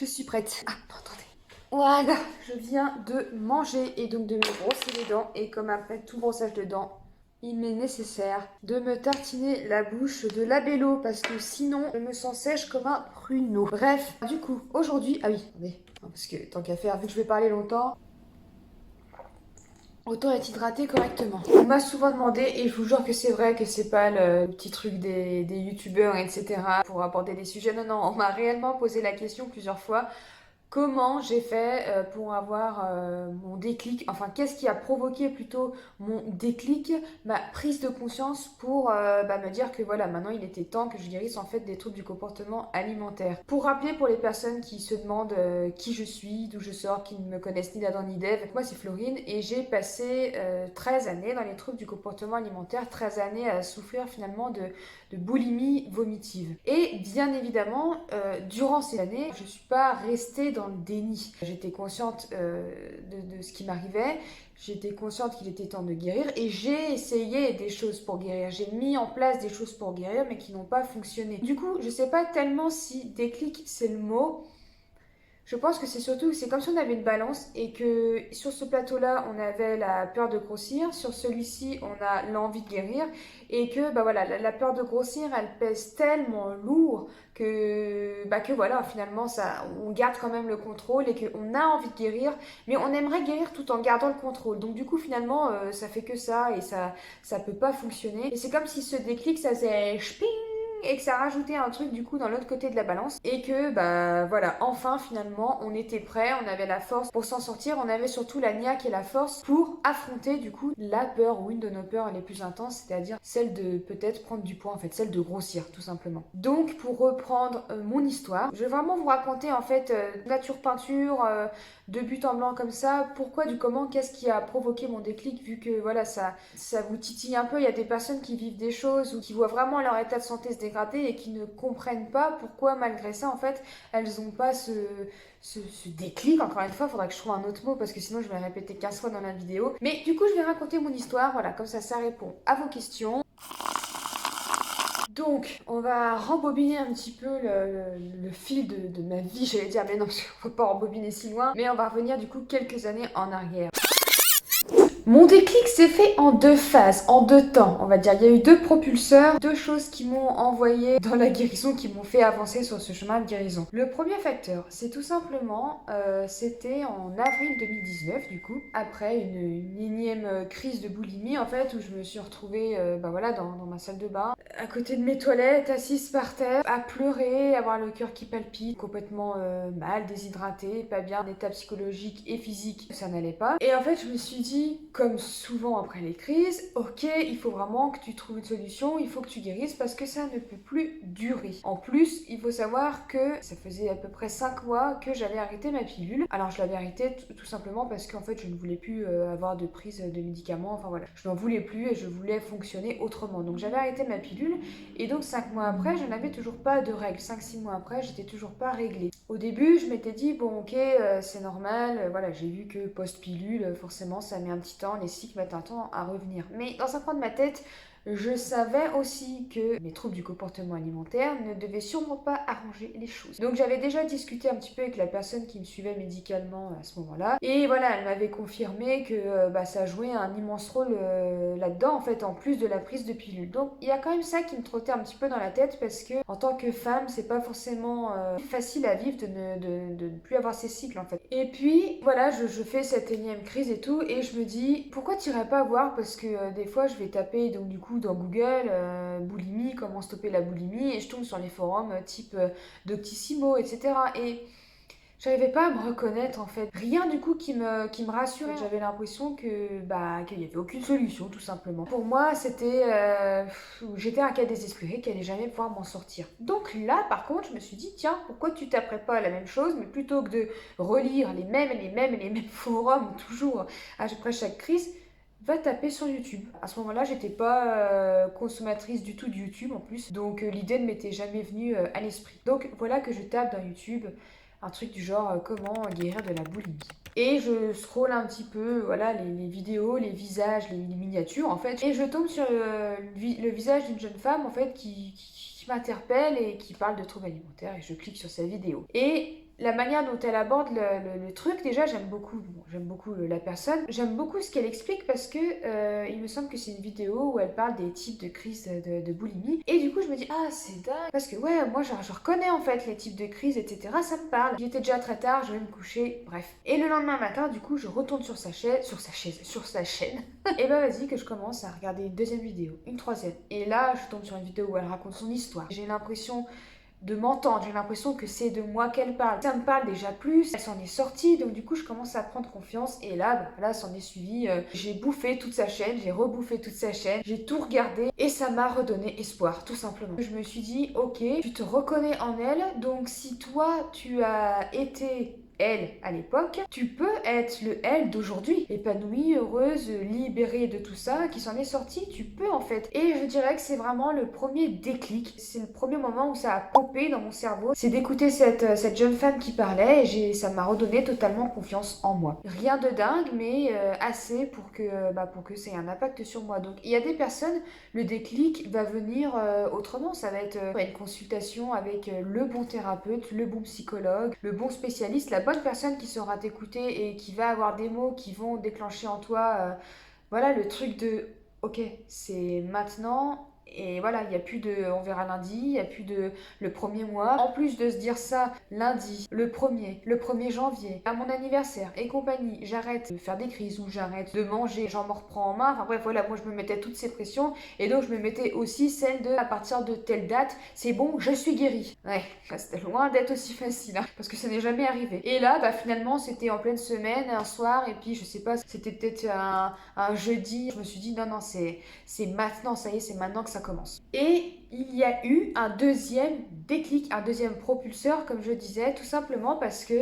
Je suis prête. Ah, attendez. Voilà, je viens de manger et donc de me brosser les dents. Et comme après tout brossage de dents, il m'est nécessaire de me tartiner la bouche de labello parce que sinon je me sens sèche comme un pruneau. Bref, du coup, aujourd'hui... Ah oui, attendez. Non, parce que tant qu'à faire, vu que je vais parler longtemps, autant être hydraté correctement. On m'a souvent demandé, et je vous jure que c'est vrai, que c'est pas le petit truc des youtubeurs, etc. pour aborder des sujets. Non, non, on m'a réellement posé la question plusieurs fois. Comment j'ai fait pour avoir mon déclic, enfin qu'est-ce qui a provoqué plutôt mon déclic, ma prise de conscience pour me dire que voilà, maintenant il était temps que je guérisse en fait des troubles du comportement alimentaire. Pour rappeler pour les personnes qui se demandent qui je suis, d'où je sors, qui ne me connaissent ni d'Adam ni d'Ève, moi c'est Florine et j'ai passé 13 années dans les troubles du comportement alimentaire, 13 années à souffrir finalement de boulimie vomitive. Et bien évidemment, durant ces années, je ne suis pas restée dans le déni. J'étais consciente de ce qui m'arrivait, j'étais consciente qu'il était temps de guérir et j'ai essayé des choses pour guérir. J'ai mis en place des choses pour guérir mais qui n'ont pas fonctionné. Du coup, je ne sais pas tellement si déclic c'est le mot. Je pense que c'est surtout, c'est comme si on avait une balance et que sur ce plateau-là, on avait la peur de grossir, sur celui-ci, on a l'envie de guérir et que voilà, la peur de grossir, elle pèse tellement lourd que voilà, finalement, ça, on garde quand même le contrôle et qu'on a envie de guérir, mais on aimerait guérir tout en gardant le contrôle. Donc du coup, finalement, ça fait que ça et ça peut pas fonctionner. Et c'est comme si ce déclic, ça faisait chping et que ça rajoutait un truc du coup dans l'autre côté de la balance et que voilà, enfin finalement on était prêt, on avait la force pour s'en sortir, on avait surtout la niaque et la force pour affronter du coup la peur ou une de nos peurs les plus intenses, c'est-à-dire celle de peut-être prendre du poids en fait, celle de grossir tout simplement. Donc pour reprendre mon histoire, je vais vraiment vous raconter en fait nature peinture de but en blanc comme ça, pourquoi, du comment, qu'est-ce qui a provoqué mon déclic vu que voilà ça vous titille un peu, il y a des personnes qui vivent des choses ou qui voient vraiment leur état de santé se dégrader et qui ne comprennent pas pourquoi malgré ça en fait elles n'ont pas ce déclic. Encore une fois, il faudra que je trouve un autre mot parce que sinon je vais répéter 15 fois dans la vidéo. Mais du coup je vais raconter mon histoire, voilà, comme ça répond à vos questions. Donc, on va rembobiner un petit peu le fil de ma vie, j'allais dire, mais non, parce qu'on ne peut pas rembobiner si loin, mais on va revenir du coup quelques années en arrière. Mon déclic s'est fait en deux phases, en deux temps, on va dire. Il y a eu deux propulseurs, deux choses qui m'ont envoyé dans la guérison, qui m'ont fait avancer sur ce chemin de guérison. Le premier facteur, c'est tout simplement, c'était en avril 2019, du coup, après une énième crise de boulimie, en fait, où je me suis retrouvée voilà, dans ma salle de bain, à côté de mes toilettes, assise par terre, à pleurer, avoir le cœur qui palpite, complètement mal, déshydratée, pas bien, en état psychologique et physique, ça n'allait pas. Et en fait, je me suis dit, comme souvent après les crises, ok, il faut vraiment que tu trouves une solution, il faut que tu guérisses parce que ça ne peut plus durer. En plus, il faut savoir que ça faisait à peu près 5 mois que j'avais arrêté ma pilule. Alors je l'avais arrêtée tout simplement parce qu'en fait je ne voulais plus avoir de prise de médicaments, enfin voilà. Je n'en voulais plus et je voulais fonctionner autrement. Donc j'avais arrêté ma pilule et donc 5 mois après, je n'avais toujours pas de règles. 5-6 mois après, j'étais toujours pas réglée. Au début, je m'étais dit, bon ok, c'est normal, voilà, j'ai vu que post-pilule, forcément ça met un petit temps, les cycles mettent un temps à revenir. Mais dans un coin de ma tête, je savais aussi que mes troubles du comportement alimentaire ne devaient sûrement pas arranger les choses. Donc j'avais déjà discuté un petit peu avec la personne qui me suivait médicalement à ce moment-là. Et voilà, elle m'avait confirmé que ça jouait un immense rôle là-dedans, en fait, en plus de la prise de pilule. Donc il y a quand même ça qui me trottait un petit peu dans la tête parce que en tant que femme, c'est pas forcément facile à vivre de ne plus avoir ces cycles, en fait. Et puis voilà, je fais cette énième crise et tout, et je me dis, pourquoi t'irais pas voir, parce que des fois je vais taper donc du coup dans Google boulimie, comment stopper la boulimie, et je tombe sur les forums type Doctissimo, etc. Et j'arrivais pas à me reconnaître en fait. Rien du coup qui me rassurait. J'avais l'impression que qu'il y avait aucune solution tout simplement. Pour moi, c'était j'étais un cas désespéré qui allait jamais pouvoir m'en sortir. Donc là, par contre, je me suis dit tiens, pourquoi tu taperais pas à la même chose, mais plutôt que de relire les mêmes forums toujours après chaque crise, va taper sur YouTube. À ce moment-là, j'étais pas consommatrice du tout de YouTube en plus, donc l'idée ne m'était jamais venue à l'esprit. Donc voilà que je tape dans YouTube un truc du genre comment guérir de la boulimie. Et je scrolle un petit peu, voilà, les vidéos, les visages, les miniatures en fait, et je tombe sur le visage d'une jeune femme en fait qui m'interpelle et qui parle de troubles alimentaires, et je clique sur sa vidéo. Et la manière dont elle aborde le truc, déjà j'aime beaucoup, bon, j'aime beaucoup la personne, j'aime beaucoup ce qu'elle explique parce que il me semble que c'est une vidéo où elle parle des types de crises de boulimie et du coup je me dis ah c'est dingue parce que ouais moi je reconnais en fait les types de crises etc, ça me parle. Il était déjà très tard, je vais me coucher, bref. Et le lendemain matin du coup je retourne sur sa chaise, sur sa chaîne et bah vas-y que je commence à regarder une deuxième vidéo, une troisième et là je tombe sur une vidéo où elle raconte son histoire. J'ai l'impression de m'entendre, j'ai l'impression que c'est de moi qu'elle parle. Ça me parle déjà plus, elle s'en est sortie, donc du coup je commence à prendre confiance et là s'en est suivi, j'ai bouffé toute sa chaîne, j'ai rebouffé toute sa chaîne, j'ai tout regardé et ça m'a redonné espoir, tout simplement. Je me suis dit, ok, tu te reconnais en elle, donc si toi tu as été elle à l'époque, tu peux être le elle d'aujourd'hui, épanouie, heureuse, libérée de tout ça, qui s'en est sortie, tu peux en fait. Et je dirais que c'est vraiment le premier déclic, c'est le premier moment où ça a popé dans mon cerveau, c'est d'écouter cette jeune femme qui parlait et ça m'a redonné totalement confiance en moi. Rien de dingue, mais assez pour que ça ait un impact sur moi. Donc il y a des personnes, le déclic va venir autrement, ça va être une consultation avec le bon thérapeute, le bon psychologue, le bon spécialiste, la bonne personne qui saura t'écouter et qui va avoir des mots qui vont déclencher en toi, voilà, le truc de ok, c'est maintenant. Et voilà, il n'y a plus de on verra lundi, il n'y a plus de le premier mois. En plus de se dire ça, lundi, le premier janvier, à mon anniversaire et compagnie, j'arrête de faire des crises ou j'arrête de manger, j'en me reprends en main. Enfin bref, voilà, moi je me mettais toutes ces pressions et donc je me mettais aussi celle de à partir de telle date, c'est bon, je suis guérie. Ouais, c'était loin d'être aussi facile, hein, parce que ça n'est jamais arrivé. Et là, finalement, c'était en pleine semaine, un soir, et puis je sais pas, c'était peut-être un jeudi. Je me suis dit non, c'est maintenant, ça y est, c'est maintenant que ça commence. Et il y a eu un deuxième déclic, un deuxième propulseur, comme je disais, tout simplement parce que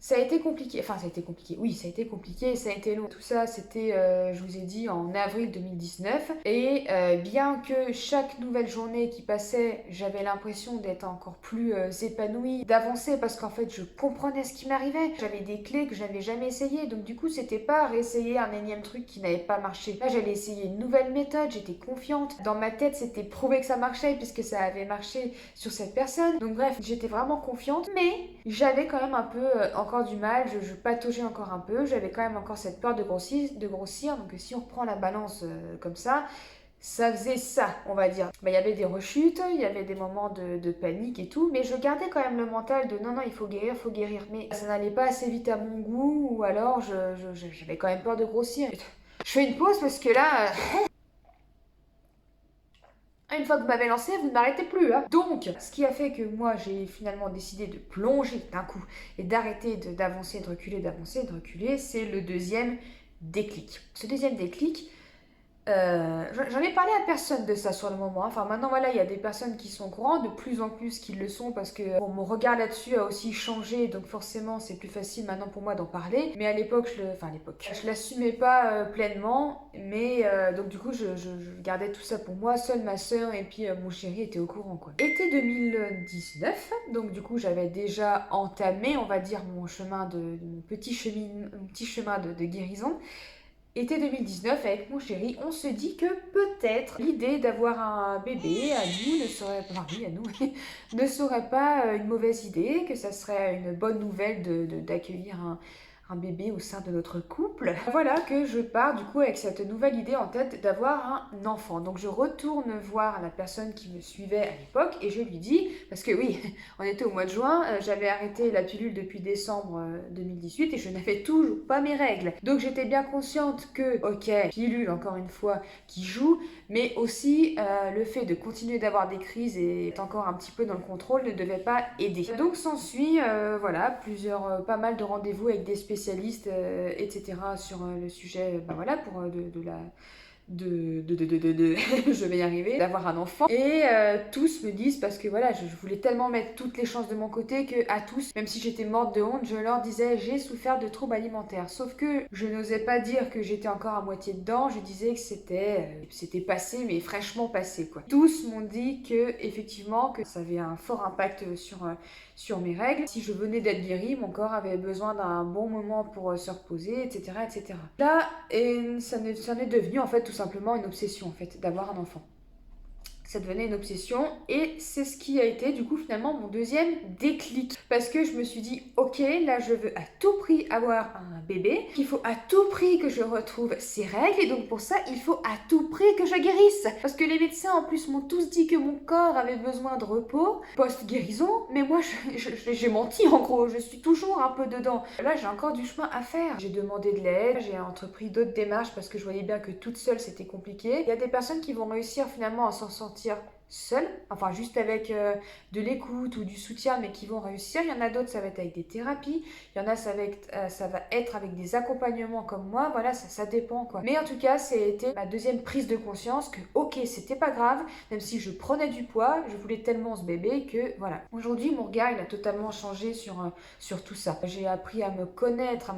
ça a été compliqué, enfin ça a été compliqué, oui ça a été compliqué, ça a été long. Tout ça c'était, je vous ai dit, en avril 2019. Et bien que chaque nouvelle journée qui passait, j'avais l'impression d'être encore plus épanouie, d'avancer parce qu'en fait je comprenais ce qui m'arrivait. J'avais des clés que je n'avais jamais essayées, donc du coup c'était pas réessayer un énième truc qui n'avait pas marché. Là j'allais essayer une nouvelle méthode, j'étais confiante. Dans ma tête c'était prouver que ça marchait puisque ça avait marché sur cette personne. Donc bref, j'étais vraiment confiante, mais j'avais quand même un peu encore du mal, je pataugeais encore un peu, j'avais quand même encore cette peur de grossir, donc si on reprend la balance comme ça faisait ça, on va dire. Il y avait des rechutes, il y avait des moments de panique et tout, mais je gardais quand même le mental de non, il faut guérir, mais ça n'allait pas assez vite à mon goût, ou alors j'avais quand même peur de grossir. Je fais une pause parce que là... Une fois que vous m'avez lancé, vous ne m'arrêtez plus. Hein. Donc, ce qui a fait que moi, j'ai finalement décidé de plonger d'un coup et d'arrêter d'avancer, de reculer, c'est le deuxième déclic. Ce deuxième déclic, j'en ai parlé à personne de ça sur le moment. Enfin, maintenant, voilà, il y a des personnes qui sont au courant, de plus en plus qui le sont parce que bon, mon regard là-dessus a aussi changé, donc forcément, c'est plus facile maintenant pour moi d'en parler. Mais à l'époque, je l'assumais pas pleinement, mais donc du coup, je gardais tout ça pour moi. Seule ma soeur et puis mon chéri étaient au courant, quoi. Été 2019, donc du coup, j'avais déjà entamé, on va dire, mon petit chemin de guérison. Été 2019, avec mon chéri, on se dit que peut-être l'idée d'avoir un bébé à nous ne serait, enfin oui, à nous, ne serait pas une mauvaise idée, que ça serait une bonne nouvelle d'accueillir un bébé au sein de notre couple. Voilà que je pars du coup avec cette nouvelle idée en tête d'avoir un enfant. Donc je retourne voir la personne qui me suivait à l'époque et je lui dis, parce que oui, on était au mois de juin, j'avais arrêté la pilule depuis décembre 2018 et je n'avais toujours pas mes règles. Donc j'étais bien consciente que, ok, pilule encore une fois qui joue, mais aussi le fait de continuer d'avoir des crises et être encore un petit peu dans le contrôle ne devait pas aider. Donc s'ensuit, voilà, pas mal de rendez-vous avec des spécialistes, etc. sur le sujet, voilà, pour je vais y arriver, d'avoir un enfant. Et tous me disent, parce que voilà, je voulais tellement mettre toutes les chances de mon côté que à tous, même si j'étais morte de honte, je leur disais j'ai souffert de troubles alimentaires. Sauf que je n'osais pas dire que j'étais encore à moitié dedans, je disais que c'était passé, mais fraîchement passé, quoi. Tous m'ont dit que effectivement que ça avait un fort impact sur mes règles. Si je venais d'être guérie, mon corps avait besoin d'un bon moment pour se reposer, etc., etc. Là, ça en est devenu en fait tout simplement une obsession en fait d'avoir un enfant. ça devenait une obsession et c'est ce qui a été du coup finalement mon deuxième déclic. Parce que je me suis dit, ok, là je veux à tout prix avoir un bébé, il faut à tout prix que je retrouve ces règles et donc pour ça il faut à tout prix que je guérisse. Parce que les médecins en plus m'ont tous dit que mon corps avait besoin de repos post-guérison, mais moi j'ai menti en gros, je suis toujours un peu dedans. Là j'ai encore du chemin à faire. J'ai demandé de l'aide, j'ai entrepris d'autres démarches parce que je voyais bien que toute seule c'était compliqué. Il y a des personnes qui vont réussir finalement à s'en sortir seules, enfin juste avec de l'écoute ou du soutien, mais qui vont réussir. Il y en a d'autres, ça va être avec des thérapies. Il y en a, ça va être avec des accompagnements comme moi. Voilà, ça dépend quoi. Mais en tout cas, c'était ma deuxième prise de conscience que ok, c'était pas grave, même si je prenais du poids, je voulais tellement ce bébé que voilà. Aujourd'hui, mon regard, il a totalement changé sur tout ça. J'ai appris à me connaître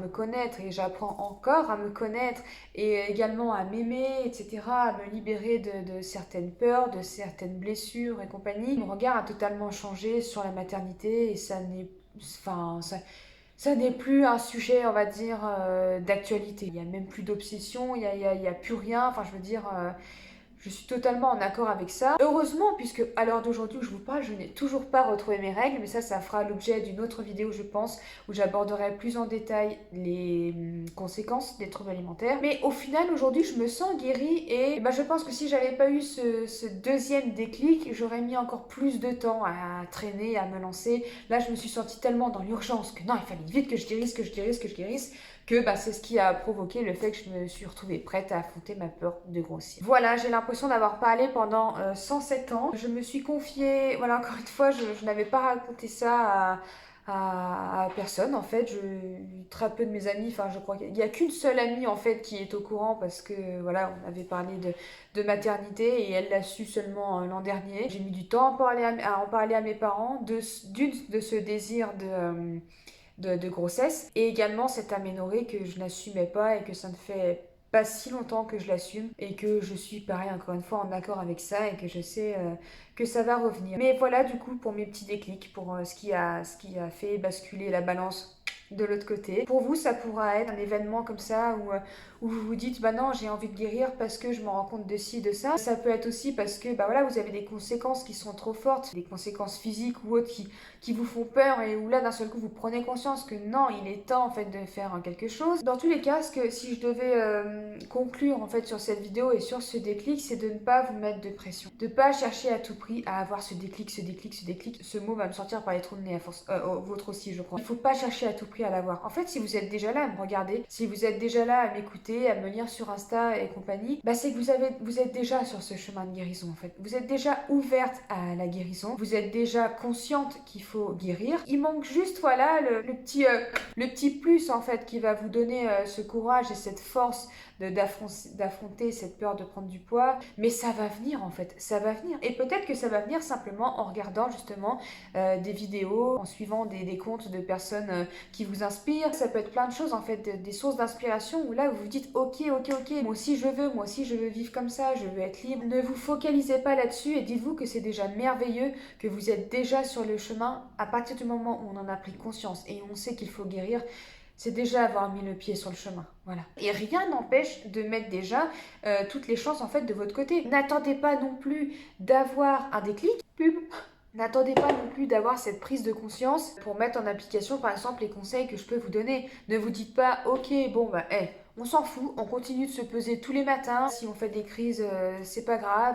et j'apprends encore à me connaître et également à m'aimer, etc., à me libérer de certaines peurs, de certaines blessures et compagnie. Mon regard a totalement changé sur la maternité et ça n'est plus un sujet, on va dire, d'actualité. Il n'y a même plus d'obsession, il y a plus rien. Enfin, je veux dire, je suis totalement en accord avec ça. Heureusement, puisque à l'heure d'aujourd'hui où je vous parle, je n'ai toujours pas retrouvé mes règles, mais ça fera l'objet d'une autre vidéo, je pense, où j'aborderai plus en détail les conséquences des troubles alimentaires. Mais au final, aujourd'hui, je me sens guérie et je pense que si j'avais pas eu ce deuxième déclic, j'aurais mis encore plus de temps à traîner, à me lancer. Là, je me suis sentie tellement dans l'urgence que non, il fallait vite que je guérisse, que c'est ce qui a provoqué le fait que je me suis retrouvée prête à affronter ma peur de grossir. Voilà, j'ai l'impression d'avoir parlé pendant 107 ans. Je me suis confiée, voilà, encore une fois, je n'avais pas raconté ça à personne en fait. Très peu de mes amis, enfin je crois qu'il n'y a qu'une seule amie en fait qui est au courant parce que voilà, on avait parlé de maternité et elle l'a su seulement l'an dernier. J'ai mis du temps à en parler à mes parents de ce désir de grossesse et également cette aménorrhée que je n'assumais pas et que ça ne fait pas si longtemps que je l'assume et que je suis pareil encore une fois en accord avec ça et que je sais que ça va revenir. Mais voilà du coup pour mes petits déclics, pour ce qui a fait basculer la balance de l'autre côté. Pour vous, ça pourra être un événement comme ça où vous vous dites, non, j'ai envie de guérir parce que je me rends compte de ci, de ça. Ça peut être aussi parce que, voilà, vous avez des conséquences qui sont trop fortes, des conséquences physiques ou autres qui vous font peur et où là, d'un seul coup, vous prenez conscience que non, il est temps, en fait, de faire quelque chose. Dans tous les cas, si je devais conclure, en fait, sur cette vidéo et sur ce déclic, c'est de ne pas vous mettre de pression. De pas chercher à tout prix à avoir ce déclic. Ce mot va me sortir par les trous de nez à force. Vôtre aussi, je crois. Il faut pas chercher à tout prix à l'avoir. En fait, si vous êtes déjà là à me regarder, si vous êtes déjà là à m'écouter, à me lire sur Insta et compagnie, c'est que vous êtes déjà sur ce chemin de guérison en fait. Vous êtes déjà ouverte à la guérison, vous êtes déjà consciente qu'il faut guérir. Il manque juste voilà le petit plus en fait qui va vous donner ce courage et cette force d'affronter cette peur de prendre du poids, mais ça va venir en fait, ça va venir. Et peut-être que ça va venir simplement en regardant justement des vidéos, en suivant des comptes de personnes qui vous inspirent. Ça peut être plein de choses en fait, des sources d'inspiration où là vous vous dites ok, moi aussi je veux vivre comme ça, je veux être libre. Ne vous focalisez pas là-dessus et dites-vous que c'est déjà merveilleux, que vous êtes déjà sur le chemin à partir du moment où on en a pris conscience et on sait qu'il faut guérir. C'est déjà avoir mis le pied sur le chemin, voilà. Et rien n'empêche de mettre déjà toutes les chances en fait de votre côté. N'attendez pas non plus d'avoir un déclic, N'attendez pas non plus d'avoir cette prise de conscience pour mettre en application par exemple les conseils que je peux vous donner. Ne vous dites pas ok on s'en fout, on continue de se peser tous les matins. Si on fait des crises, c'est pas grave,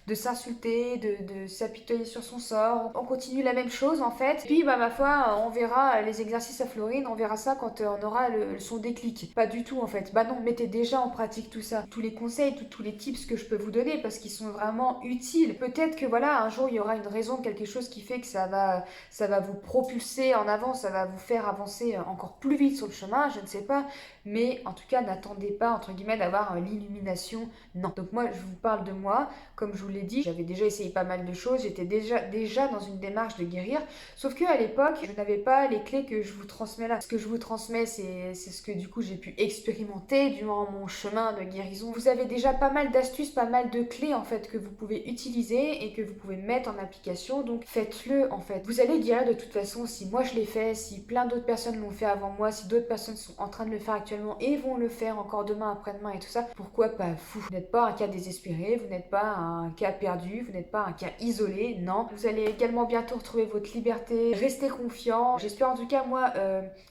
de s'insulter, de s'apitoyer sur son sort. On continue la même chose en fait. Puis ma foi, on verra les exercices à Florine, on verra ça quand on aura son déclic. Pas du tout en fait. Non, mettez déjà en pratique tout ça. Tous les conseils, tous les tips que je peux vous donner parce qu'ils sont vraiment utiles. Peut-être que voilà, un jour il y aura une raison, quelque chose qui fait que ça va vous propulser en avant, ça va vous faire avancer encore plus vite sur le chemin, je ne sais pas. Mais en tout cas, n'attendez pas, entre guillemets, d'avoir l'illumination. Non. Donc moi, je vous parle de moi. Comme je vous l'ai dit, j'avais déjà essayé pas mal de choses. J'étais déjà dans une démarche de guérir. Sauf qu'à l'époque, je n'avais pas les clés que je vous transmets là. Ce que je vous transmets, c'est ce que du coup, j'ai pu expérimenter durant mon chemin de guérison. Vous avez déjà pas mal d'astuces, pas mal de clés, en fait, que vous pouvez utiliser et que vous pouvez mettre en application. Donc faites-le, en fait. Vous allez guérir de toute façon si moi je l'ai fait, si plein d'autres personnes l'ont fait avant moi, si d'autres personnes sont en train de le faire actuellement et et vont le faire encore demain, après-demain et tout ça. Pourquoi pas vous? Vous n'êtes pas un cas désespéré, vous n'êtes pas un cas perdu, vous n'êtes pas un cas isolé, non. Vous allez également bientôt retrouver votre liberté, restez confiant. J'espère en tout cas moi,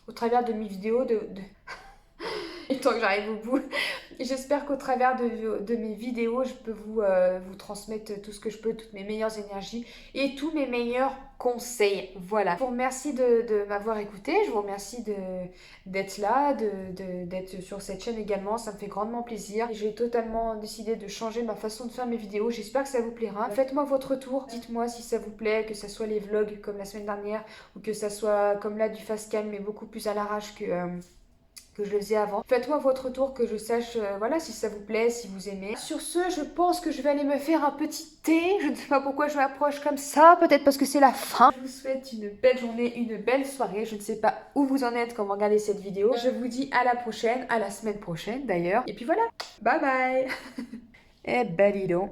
au travers de mes vidéos, et tant que j'arrive au bout, j'espère qu'au travers de mes vidéos, je peux vous transmettre tout ce que je peux, toutes mes meilleures énergies et tous mes meilleurs conseils. Voilà. Je vous remercie de m'avoir écouté, je vous remercie d'être là, d'être sur cette chaîne également, ça me fait grandement plaisir. J'ai totalement décidé de changer ma façon de faire mes vidéos, j'espère que ça vous plaira. Faites-moi votre retour, dites-moi si ça vous plaît, que ça soit les vlogs comme la semaine dernière ou que ça soit comme là du fast cam mais beaucoup plus à l'arrache que je le faisais avant. Faites-moi votre retour, que je sache voilà, si ça vous plaît, si vous aimez. Sur ce, je pense que je vais aller me faire un petit thé. Je ne sais pas pourquoi je m'approche comme ça, peut-être parce que c'est la fin. Je vous souhaite une belle journée, une belle soirée. Je ne sais pas où vous en êtes quand vous regardez cette vidéo. Je vous dis à la prochaine, à la semaine prochaine d'ailleurs. Et puis voilà, bye bye. Eh ben dis donc.